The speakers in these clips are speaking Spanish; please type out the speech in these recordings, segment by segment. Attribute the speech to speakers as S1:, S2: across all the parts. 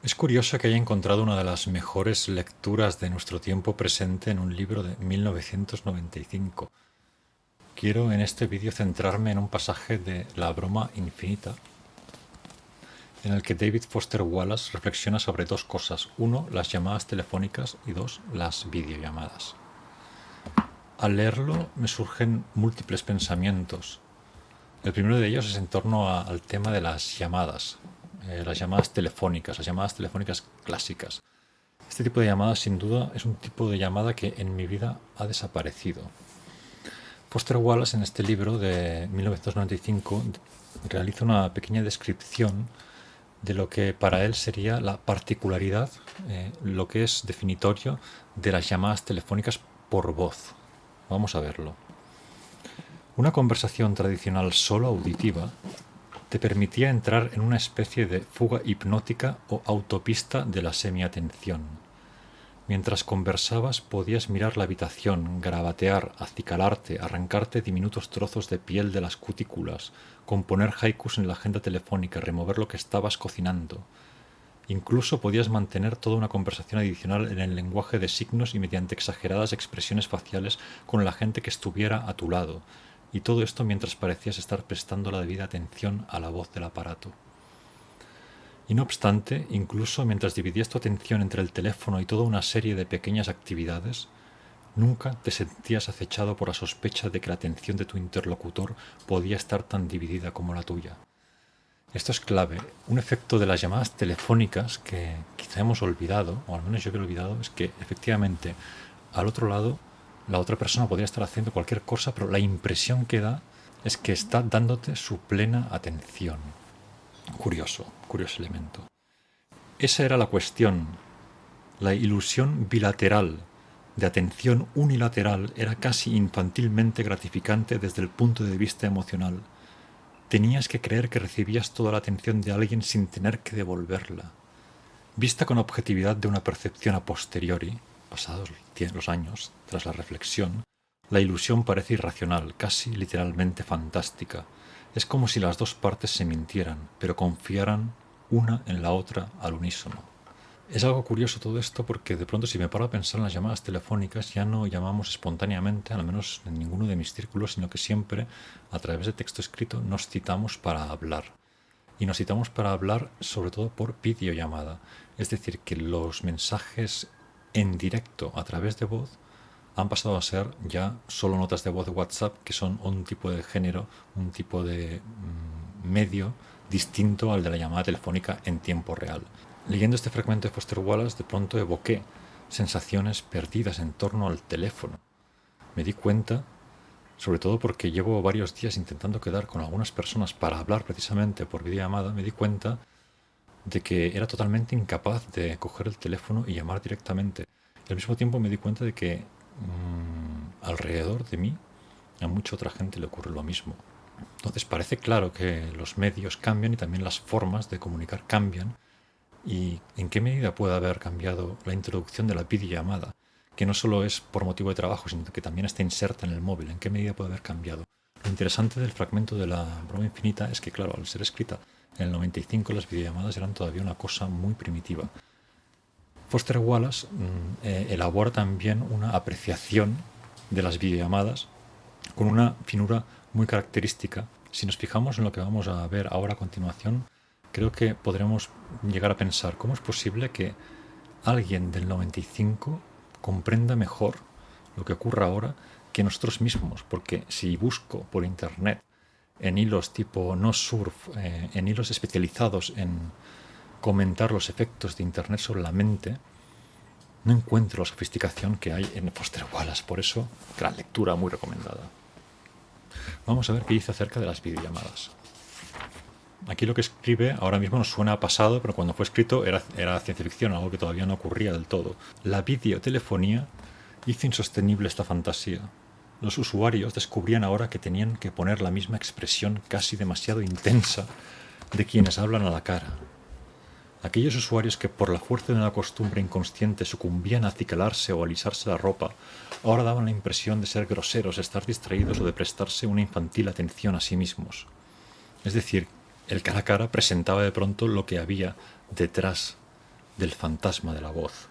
S1: Es curioso que haya encontrado una de las mejores lecturas de nuestro tiempo presente en un libro de 1995. Quiero en este vídeo centrarme en un pasaje de La broma infinita, en el que David Foster Wallace reflexiona sobre dos cosas. Uno, las llamadas telefónicas y dos, las videollamadas. Al leerlo me surgen múltiples pensamientos. El primero de ellos es en torno al tema de las llamadas telefónicas, las llamadas telefónicas clásicas. Este tipo de llamadas, sin duda, es un tipo de llamada que en mi vida ha desaparecido. Foster Wallace, en este libro de 1995, realiza una pequeña descripción de lo que para él sería la particularidad, lo que es definitorio de las llamadas telefónicas por voz. Vamos a verlo. Una conversación tradicional solo auditiva te permitía entrar en una especie de fuga hipnótica o autopista de la semiatención. Mientras conversabas podías mirar la habitación, garabatear, acicalarte, arrancarte diminutos trozos de piel de las cutículas, componer haikus en la agenda telefónica, remover lo que estabas cocinando. Incluso podías mantener toda una conversación adicional en el lenguaje de signos y mediante exageradas expresiones faciales con la gente que estuviera a tu lado, y todo esto mientras parecías estar prestando la debida atención a la voz del aparato. Y no obstante, incluso mientras dividías tu atención entre el teléfono y toda una serie de pequeñas actividades, nunca te sentías acechado por la sospecha de que la atención de tu interlocutor podía estar tan dividida como la tuya. Esto es clave. Un efecto de las llamadas telefónicas que quizá hemos olvidado, o al menos yo que he olvidado, es que efectivamente al otro lado la otra persona podría estar haciendo cualquier cosa, pero la impresión que da es que está dándote su plena atención. Curioso elemento. Esa era la cuestión. La ilusión bilateral de atención unilateral era casi infantilmente gratificante desde el punto de vista emocional. Tenías que creer que recibías toda la atención de alguien sin tener que devolverla. Vista con objetividad de una percepción a posteriori, pasados los años, tras la reflexión, la ilusión parece irracional, casi literalmente fantástica. Es como si las dos partes se mintieran, pero confiaran una en la otra al unísono. Es algo curioso todo esto porque de pronto si me paro a pensar en las llamadas telefónicas ya no llamamos espontáneamente, al menos en ninguno de mis círculos, sino que siempre a través de texto escrito nos citamos para hablar. Y nos citamos para hablar sobre todo por videollamada. Es decir, que los mensajes en directo a través de voz han pasado a ser ya solo notas de voz de WhatsApp, que son un tipo de género, un tipo de medio distinto al de la llamada telefónica en tiempo real. Leyendo este fragmento de Foster Wallace, de pronto evoqué sensaciones perdidas en torno al teléfono. Me di cuenta, sobre todo porque llevo varios días intentando quedar con algunas personas para hablar precisamente por videollamada, me di cuenta de que era totalmente incapaz de coger el teléfono y llamar directamente. Y al mismo tiempo me di cuenta de que alrededor de mí a mucha otra gente le ocurre lo mismo. Entonces parece claro que los medios cambian y también las formas de comunicar cambian. ¿Y en qué medida puede haber cambiado la introducción de la videollamada? Que no solo es por motivo de trabajo, sino que también está inserta en el móvil. ¿En qué medida puede haber cambiado? Lo interesante del fragmento de La broma infinita es que, claro, al ser escrita en el 95, las videollamadas eran todavía una cosa muy primitiva. Foster Wallace elabora también una apreciación de las videollamadas con una finura muy característica. Si nos fijamos en lo que vamos a ver ahora a continuación, creo que podremos llegar a pensar cómo es posible que alguien del 95 comprenda mejor lo que ocurre ahora que nosotros mismos, porque si busco por internet en hilos tipo no surf, en hilos especializados en comentar los efectos de internet sobre la mente, no encuentro la sofisticación que hay en Foster Wallace. Por eso, gran lectura, muy recomendada. Vamos a ver qué dice acerca de las videollamadas. Aquí lo que escribe ahora mismo nos suena a pasado, pero cuando fue escrito era ciencia ficción, algo que todavía no ocurría del todo. La videotelefonía hizo insostenible esta fantasía. Los usuarios descubrían ahora que tenían que poner la misma expresión casi demasiado intensa de quienes hablan a la cara. Aquellos usuarios que por la fuerza de una costumbre inconsciente sucumbían a acicalarse o a alisarse la ropa, ahora daban la impresión de ser groseros, estar distraídos o de prestarse una infantil atención a sí mismos. Es decir, el cara a cara presentaba de pronto lo que había detrás del fantasma de la voz.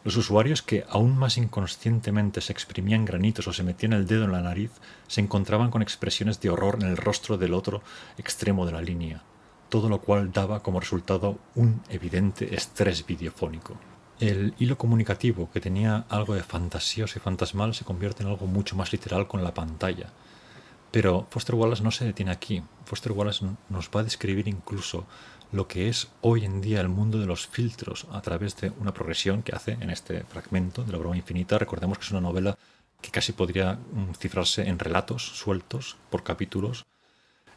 S1: Los usuarios que aún más inconscientemente se exprimían granitos o se metían el dedo en la nariz se encontraban con expresiones de horror en el rostro del otro extremo de la línea, todo lo cual daba como resultado un evidente estrés videofónico. El hilo comunicativo, que tenía algo de fantasioso y fantasmal, se convierte en algo mucho más literal con la pantalla. Pero Foster Wallace no se detiene aquí. Foster Wallace nos va a describir incluso lo que es hoy en día el mundo de los filtros a través de una progresión que hace en este fragmento de La broma infinita. Recordemos que es una novela que casi podría cifrarse en relatos sueltos por capítulos,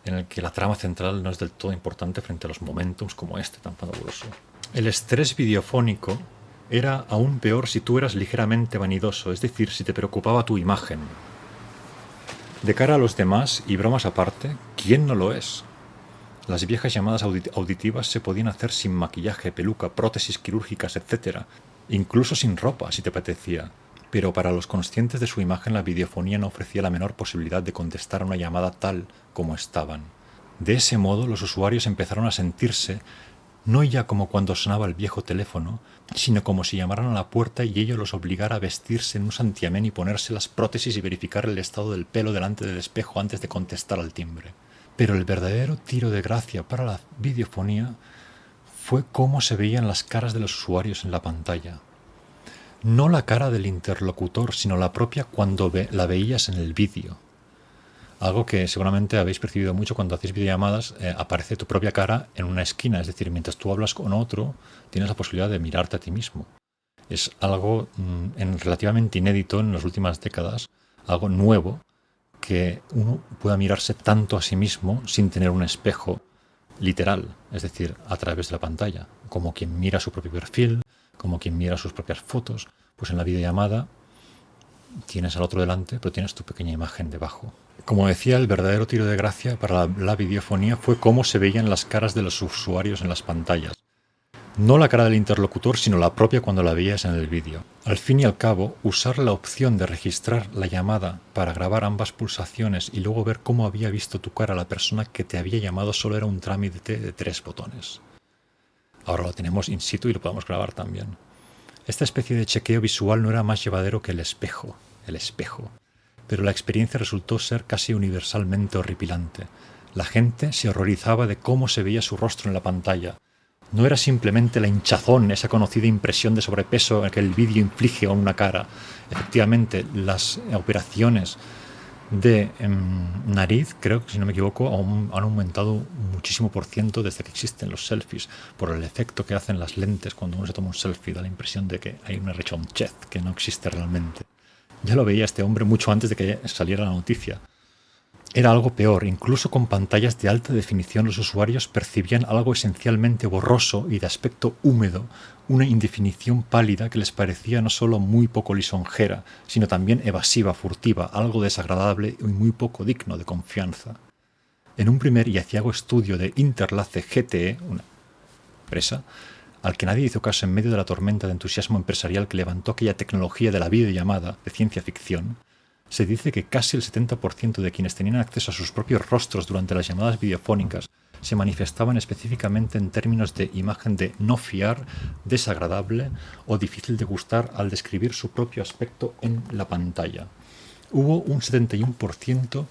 S1: en el que la trama central no es del todo importante frente a los momentums como este tan fabuloso. El estrés videofónico era aún peor si tú eras ligeramente vanidoso, es decir, si te preocupaba tu imagen. De cara a los demás, y bromas aparte, ¿quién no lo es? Las viejas llamadas auditivas se podían hacer sin maquillaje, peluca, prótesis quirúrgicas, etc. Incluso sin ropa, si te apetecía. Pero para los conscientes de su imagen, la videofonía no ofrecía la menor posibilidad de contestar a una llamada tal como estaban. De ese modo, los usuarios empezaron a sentirse no ya como cuando sonaba el viejo teléfono, sino como si llamaran a la puerta y ello los obligara a vestirse en un santiamén y ponerse las prótesis y verificar el estado del pelo delante del espejo antes de contestar al timbre. Pero el verdadero tiro de gracia para la videofonía fue cómo se veían las caras de los usuarios en la pantalla. No la cara del interlocutor, sino la propia cuando la veías en el vídeo. Algo que seguramente habéis percibido mucho cuando hacéis videollamadas, aparece tu propia cara en una esquina, es decir, mientras tú hablas con otro, tienes la posibilidad de mirarte a ti mismo. Es algo relativamente inédito en las últimas décadas, algo nuevo, que uno pueda mirarse tanto a sí mismo sin tener un espejo literal, es decir, a través de la pantalla, como quien mira su propio perfil, como quien mira sus propias fotos. Pues en la videollamada tienes al otro delante, pero tienes tu pequeña imagen debajo. Como decía, el verdadero tiro de gracia para la videofonía fue cómo se veían las caras de los usuarios en las pantallas. No la cara del interlocutor, sino la propia cuando la veías en el vídeo. Al fin y al cabo, usar la opción de registrar la llamada para grabar ambas pulsaciones y luego ver cómo había visto tu cara la persona que te había llamado solo era un trámite de 3 botones. Ahora lo tenemos in situ y lo podemos grabar también. Esta especie de chequeo visual no era más llevadero que el espejo, pero la experiencia resultó ser casi universalmente horripilante. La gente se horrorizaba de cómo se veía su rostro en la pantalla. No era simplemente la hinchazón, esa conocida impresión de sobrepeso que el vídeo inflige a una cara. Efectivamente, las operaciones de nariz, creo que si no me equivoco, han aumentado muchísimo % desde que existen los selfies, por el efecto que hacen las lentes cuando uno se toma un selfie. Da la impresión de que hay una rechonchez que no existe realmente. Ya lo veía este hombre mucho antes de que saliera la noticia. Era algo peor, incluso con pantallas de alta definición los usuarios percibían algo esencialmente borroso y de aspecto húmedo, una indefinición pálida que les parecía no solo muy poco lisonjera, sino también evasiva, furtiva, algo desagradable y muy poco digno de confianza. En un primer y aciago estudio de Interlace GTE, una empresa, al que nadie hizo caso en medio de la tormenta de entusiasmo empresarial que levantó aquella tecnología de la videollamada de ciencia ficción, se dice que casi el 70% de quienes tenían acceso a sus propios rostros durante las llamadas videofónicas se manifestaban específicamente en términos de imagen de no fiar, desagradable o difícil de gustar al describir su propio aspecto en la pantalla. Hubo un 71%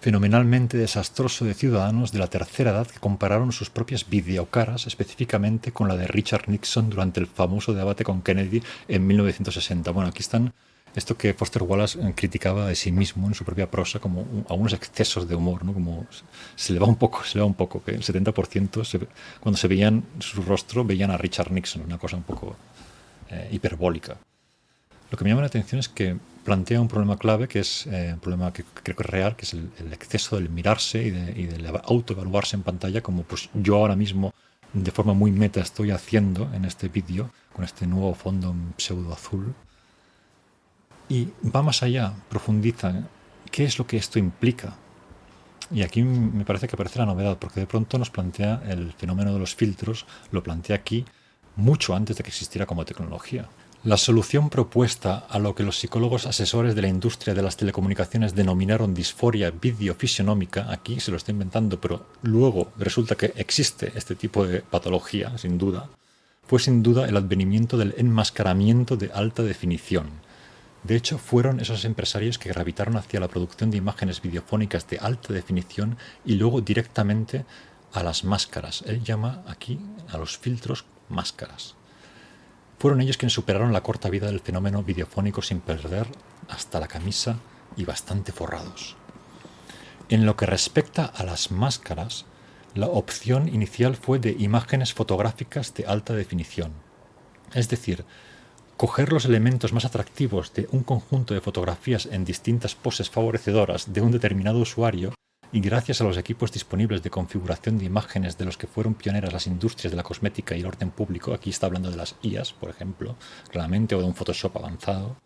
S1: fenomenalmente desastroso de ciudadanos de la tercera edad que compararon sus propias videocaras específicamente con la de Richard Nixon durante el famoso debate con Kennedy en 1960. Bueno, aquí están esto que Foster Wallace criticaba de sí mismo en su propia prosa como algunos excesos de humor, ¿no? Como se le va un poco, que el 70% cuando se veían su rostro veían a Richard Nixon, una cosa un poco hiperbólica. Lo que me llama la atención es que plantea un problema clave, que es un problema que creo que es real, que es el exceso del mirarse y de autoevaluarse en pantalla, como pues yo ahora mismo de forma muy meta estoy haciendo en este vídeo, con este nuevo fondo en pseudo azul. Y va más allá, profundiza. ¿Qué es lo que esto implica? Y aquí me parece que aparece la novedad, porque de pronto nos plantea el fenómeno de los filtros, lo plantea aquí mucho antes de que existiera como tecnología. La solución propuesta a lo que los psicólogos asesores de la industria de las telecomunicaciones denominaron disforia videofisionómica, aquí se lo está inventando, pero luego resulta que existe este tipo de patología, sin duda, fue sin duda el advenimiento del enmascaramiento de alta definición. De hecho, fueron esos empresarios que gravitaron hacia la producción de imágenes videofónicas de alta definición y luego directamente a las máscaras. Él llama aquí a los filtros máscaras. Fueron ellos quienes superaron la corta vida del fenómeno videofónico sin perder hasta la camisa y bastante forrados. En lo que respecta a las máscaras, la opción inicial fue de imágenes fotográficas de alta definición. Es decir, coger los elementos más atractivos de un conjunto de fotografías en distintas poses favorecedoras de un determinado usuario y gracias a los equipos disponibles de configuración de imágenes de los que fueron pioneras las industrias de la cosmética y el orden público, aquí está hablando de las IAs, por ejemplo, claramente, o de un Photoshop avanzado,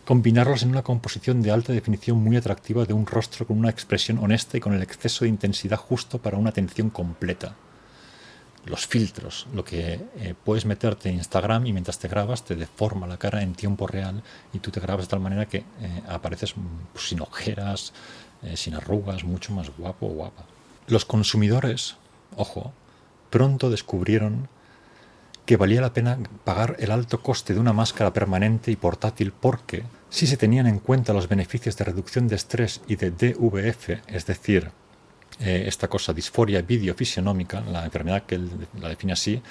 S1: combinarlos en una composición de alta definición muy atractiva de un rostro con una expresión honesta y con el exceso de intensidad justo para una atención completa. Los filtros, lo que puedes meterte en Instagram y mientras te grabas te deforma la cara en tiempo real y tú te grabas de tal manera que apareces sin ojeras, sin arrugas, mucho más guapo o guapa. Los consumidores, ojo, pronto descubrieron que valía la pena pagar el alto coste de una máscara permanente y portátil porque, si se tenían en cuenta los beneficios de reducción de estrés y de DVF, es decir, esta cosa, disforia videofisionómica, la enfermedad que él la define así,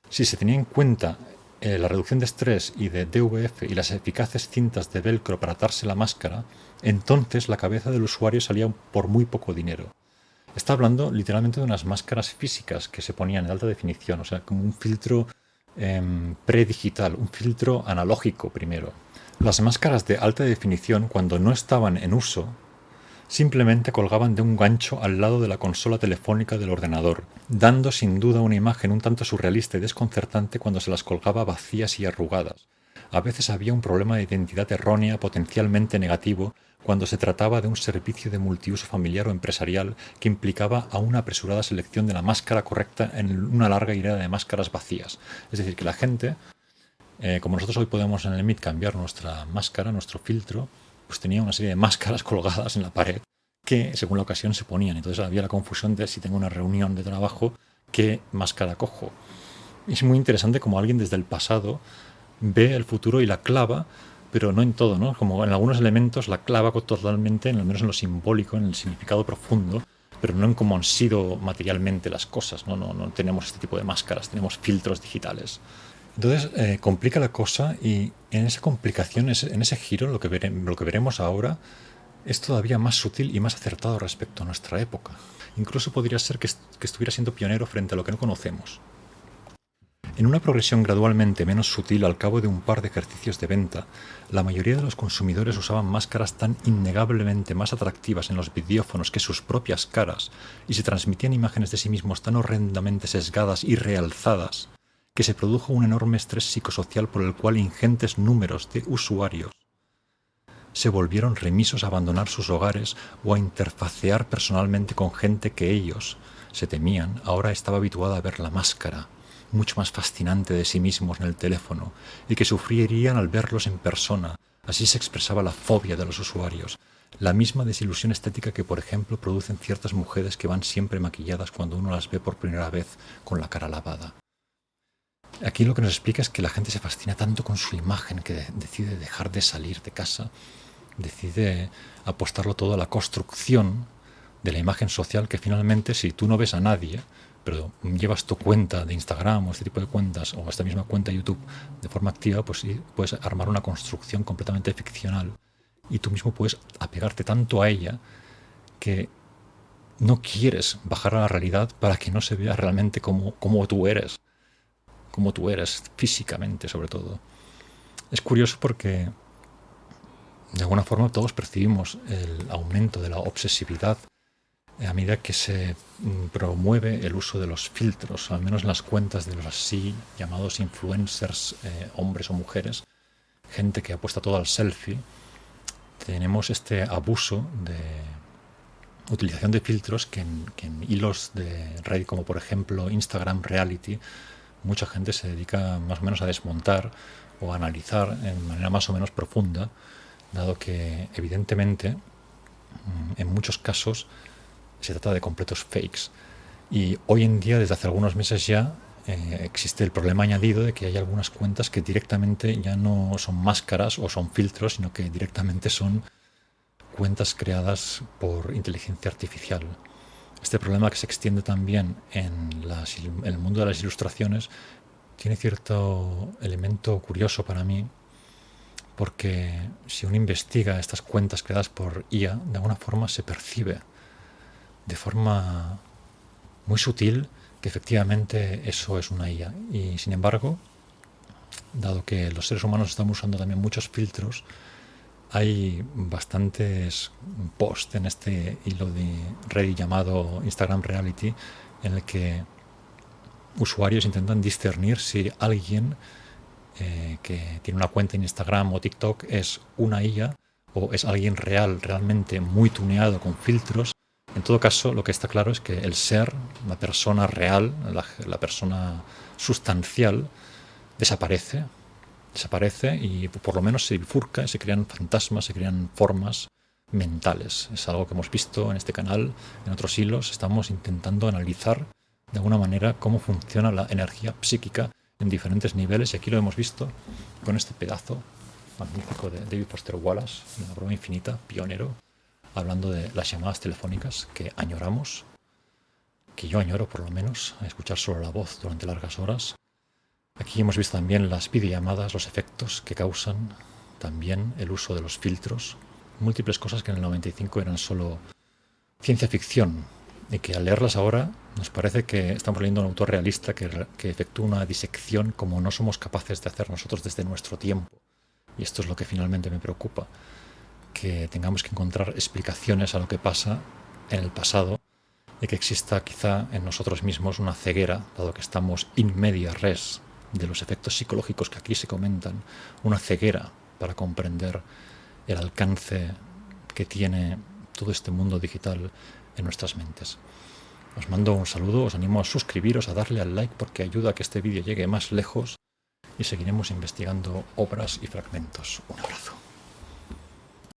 S1: si se tenía en cuenta la reducción de estrés y de DVF y las eficaces cintas de velcro para atarse la máscara, entonces la cabeza del usuario salía por muy poco dinero. Está hablando literalmente de unas máscaras físicas que se ponían en alta definición, o sea, como un filtro predigital, un filtro analógico primero. Las máscaras de alta definición, cuando no estaban en uso, simplemente colgaban de un gancho al lado de la consola telefónica del ordenador, dando sin duda una imagen un tanto surrealista y desconcertante cuando se las colgaba vacías y arrugadas. A veces había un problema de identidad errónea potencialmente negativo cuando se trataba de un servicio de multiuso familiar o empresarial que implicaba a una apresurada selección de la máscara correcta en una larga hilera de máscaras vacías. Es decir, que la gente, como nosotros hoy podemos en el Meet cambiar nuestra máscara, nuestro filtro, pues tenía una serie de máscaras colgadas en la pared que según la ocasión se ponían. Entonces había la confusión de si tengo una reunión de trabajo, ¿qué máscara cojo? Y es muy interesante como alguien desde el pasado ve el futuro y la clava, pero no en todo, ¿no? Como en algunos elementos la clava totalmente, al menos en lo simbólico, en el significado profundo, pero no en cómo han sido materialmente las cosas, ¿no? No tenemos este tipo de máscaras, tenemos filtros digitales. Entonces complica la cosa y en esa complicación, en ese giro, lo que veremos ahora es todavía más sutil y más acertado respecto a nuestra época. Incluso podría ser que estuviera siendo pionero frente a lo que no conocemos. En una progresión gradualmente menos sutil al cabo de un par de ejercicios de venta, la mayoría de los consumidores usaban máscaras tan innegablemente más atractivas en los videófonos que sus propias caras y se transmitían imágenes de sí mismos tan horrendamente sesgadas y realzadas que se produjo un enorme estrés psicosocial por el cual ingentes números de usuarios se volvieron remisos a abandonar sus hogares o a interfacear personalmente con gente que ellos, se temían, ahora estaba habituada a ver la máscara, mucho más fascinante de sí mismos en el teléfono, y que sufrirían al verlos en persona. Así se expresaba la fobia de los usuarios, la misma desilusión estética que, por ejemplo, producen ciertas mujeres que van siempre maquilladas cuando uno las ve por primera vez con la cara lavada. Aquí lo que nos explica es que la gente se fascina tanto con su imagen que decide dejar de salir de casa, decide apostarlo todo a la construcción de la imagen social, que finalmente, si tú no ves a nadie, pero llevas tu cuenta de Instagram o este tipo de cuentas, o esta misma cuenta de YouTube de forma activa, pues sí, puedes armar una construcción completamente ficcional y tú mismo puedes apegarte tanto a ella que no quieres bajar a la realidad para que no se vea realmente como tú eres físicamente, sobre todo. Es curioso porque de alguna forma todos percibimos el aumento de la obsesividad a medida que se promueve el uso de los filtros, al menos en las cuentas de los así llamados influencers, hombres o mujeres, gente que apuesta todo al selfie. Tenemos este abuso de utilización de filtros que en hilos de red como por ejemplo Instagram Reality mucha gente se dedica más o menos a desmontar o a analizar en manera más o menos profunda, dado que evidentemente en muchos casos se trata de completos fakes. Y hoy en día, desde hace algunos meses ya, existe el problema añadido de que hay algunas cuentas que directamente ya no son máscaras o son filtros, sino que directamente son cuentas creadas por inteligencia artificial. Este problema, que se extiende también en el mundo de las ilustraciones, tiene cierto elemento curioso para mí, porque si uno investiga estas cuentas creadas por IA, de alguna forma se percibe de forma muy sutil que efectivamente eso es una IA. Y sin embargo, dado que los seres humanos estamos usando también muchos filtros, hay bastantes posts en este hilo de Reddit llamado Instagram Reality, en el que usuarios intentan discernir si alguien que tiene una cuenta en Instagram o TikTok es una IA o es alguien real, realmente muy tuneado con filtros. En todo caso, lo que está claro es que el ser, la persona real, la persona sustancial, desaparece y por lo menos se bifurca, se crean fantasmas, se crean formas mentales. Es algo que hemos visto en este canal, en otros hilos. Estamos intentando analizar de alguna manera cómo funciona la energía psíquica en diferentes niveles, y aquí lo hemos visto con este pedazo magnífico de David Foster Wallace, de La broma infinita, pionero, hablando de las llamadas telefónicas que añoramos, que yo añoro por lo menos, a escuchar solo la voz durante largas horas. Aquí hemos visto también las videollamadas, los efectos que causan, también el uso de los filtros, múltiples cosas que en el 95 eran solo ciencia ficción, y que al leerlas ahora nos parece que estamos leyendo a un autor realista que efectúa una disección como no somos capaces de hacer nosotros desde nuestro tiempo. Y esto es lo que finalmente me preocupa, que tengamos que encontrar explicaciones a lo que pasa en el pasado y que exista quizá en nosotros mismos una ceguera, dado que estamos in media res de los efectos psicológicos que aquí se comentan, una ceguera para comprender el alcance que tiene todo este mundo digital en nuestras mentes. Os mando un saludo, os animo a suscribiros, a darle al like, porque ayuda a que este vídeo llegue más lejos, y seguiremos investigando obras y fragmentos. Un abrazo.